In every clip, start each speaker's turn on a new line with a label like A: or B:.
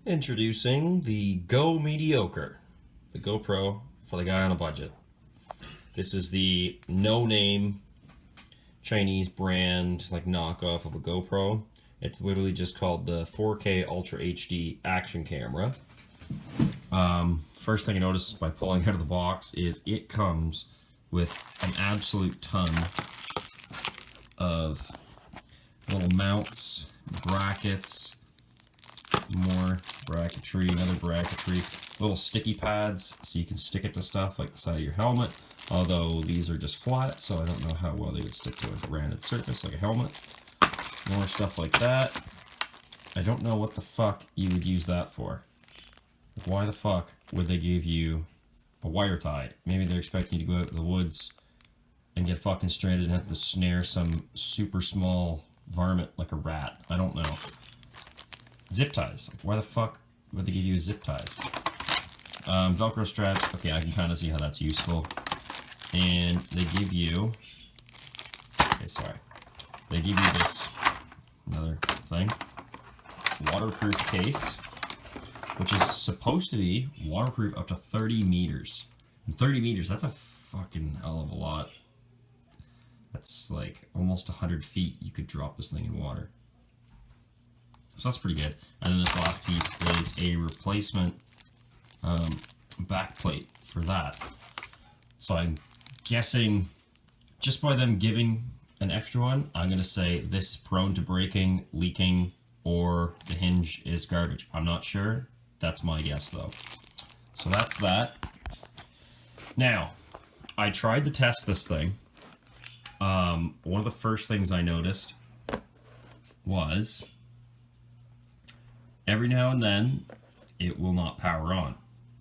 A: Introducing the Go-Mediocre, the GoPro for the guy on a budget. This is the no-name Chinese brand, like knockoff of a GoPro. It's literally just called the 4K Ultra HD action camera. First thing I noticed by pulling out of the box is it comes with an absolute ton of little mounts, brackets, more bracketry, another bracketry, little sticky pads so you can stick it to stuff like the side of your helmet, although these are just flat, so I don't know how well they would stick to a rounded surface like a helmet. More stuff like that. I don't know what the fuck you would use that for. Why the fuck would they give you a wire tie? Maybe they're expecting you to go out in the woods and get fucking stranded and have to snare some super small varmint like a rat. I don't know. Zip ties. Why the fuck would they give you zip ties? Velcro straps. Okay, I can kind of see how that's useful. And they give you... Okay, sorry. They give you this, another thing, waterproof case, which is supposed to be waterproof up to 30 meters. And 30 meters, that's a fucking hell of a lot. That's like almost 100 feet you could drop this thing in water. So that's pretty good. And then this last piece is a replacement back plate for that. So I'm guessing just by them giving an extra one, I'm going to say this is prone to breaking, leaking, or the hinge is garbage. I'm not sure. That's my guess though. So that's that. Now, I tried to test this thing. One of the first things I noticed was every now and then it will not power on.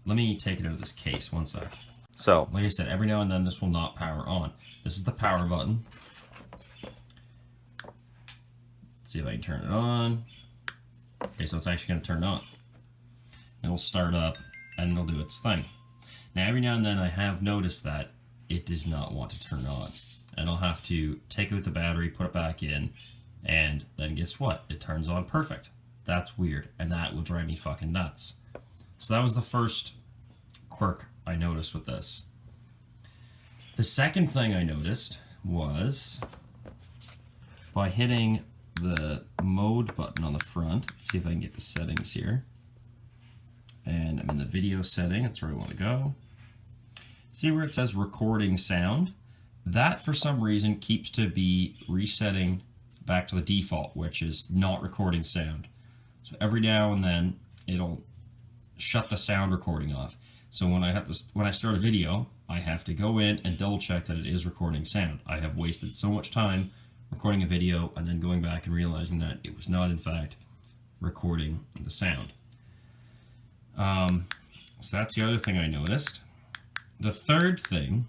A: Let me take it out of this case, one sec. So, like I said, every now and then this will not power on. This is the power button. Let's see if I can turn it on. Okay, so it's actually going to turn on. It'll start up and it'll do its thing. Now, every now and then I have noticed that it does not want to turn on. And I'll have to take out the battery, put it back in, and then guess what? It turns on perfect. That's weird, and that will drive me fucking nuts. So that was the first quirk I noticed with this. The second thing I noticed was by hitting the mode button on the front. Let's see if I can get the settings here. And I'm in the video setting, that's where I want to go. See where it says recording sound? That for some reason keeps to be resetting back to the default, which is not recording sound. So every now and then it'll shut the sound recording off. So when I start a video, I have to go in and double check that it is recording sound. I have wasted so much time recording a video and then going back and realizing that it was not in fact recording the sound. So that's the other thing I noticed. The third thing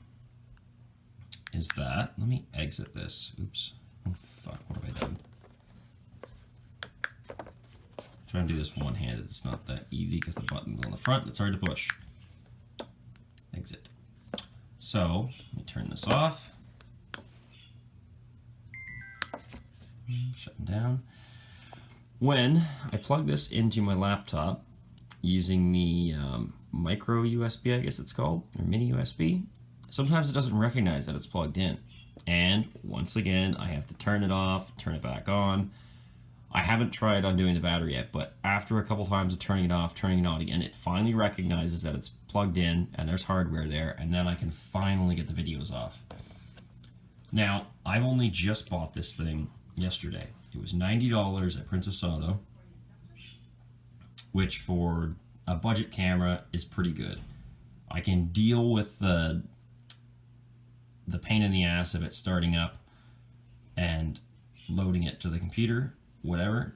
A: is that, let me exit this. Oops. Oh fuck, what have I done? Trying to do this one-handed. It's not that easy because the button's on the front and it's hard to push. Exit. So, let me turn this off. Shutting down. When I plug this into my laptop using the micro USB, I guess it's called, or mini USB, sometimes it doesn't recognize that it's plugged in. And once again, I have to turn it off, turn it back on. I haven't tried undoing the battery yet, but after a couple times of turning it off, turning it on again, it finally recognizes that it's plugged in and there's hardware there, and then I can finally get the videos off. Now, I've only just bought this thing yesterday. It was $90 at Princess Auto, which for a budget camera is pretty good. I can deal with the pain in the ass of it starting up and loading it to the computer, whatever.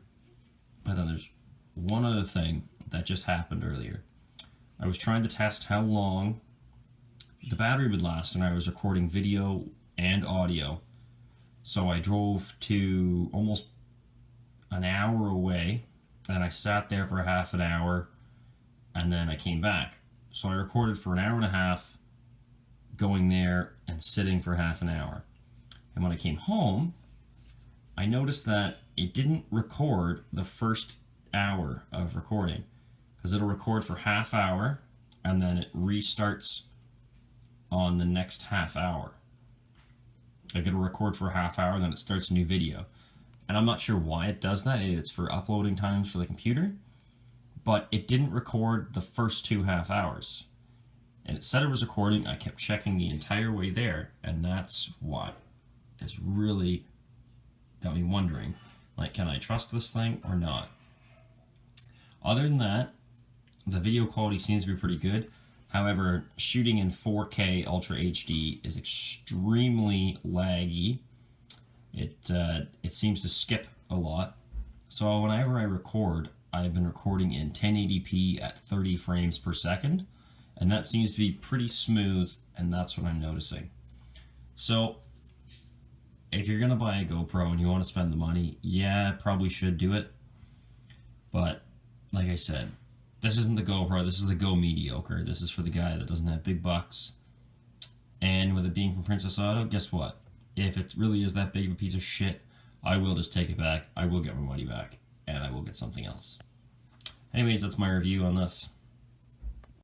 A: But then there's one other thing that just happened earlier. I was trying to test how long the battery would last when I was recording video and audio. So I drove to almost an hour away and I sat there for half an hour and then I came back. So I recorded for an hour and a half going there and sitting for half an hour. And when I came home, I noticed that it didn't record the first hour of recording. because it'll record for half hour and then it restarts on the next half hour. Like it'll record for a half hour and then it starts a new video. And I'm not sure why it does that. It's for uploading times for the computer, but it didn't record the first 2 half hours. And it said it was recording. I kept checking the entire way there, and that's what has really got me wondering, like, can I trust this thing or not? Other than that, the video quality seems to be pretty good. However, shooting in 4K Ultra HD is extremely laggy. It seems to skip a lot. So whenever I record, I've been recording in 1080p at 30 frames per second, and that seems to be pretty smooth, and that's what I'm noticing. So if you're gonna buy a GoPro and you want to spend the money, yeah, probably should do it. But like I said, this isn't the GoPro, this is the Go-Mediocre. This is for the guy that doesn't have big bucks. And with it being from Princess Auto, guess what? If it really is that big of a piece of shit, I will just take it back, I will get my money back, and I will get something else. Anyways, that's my review on this.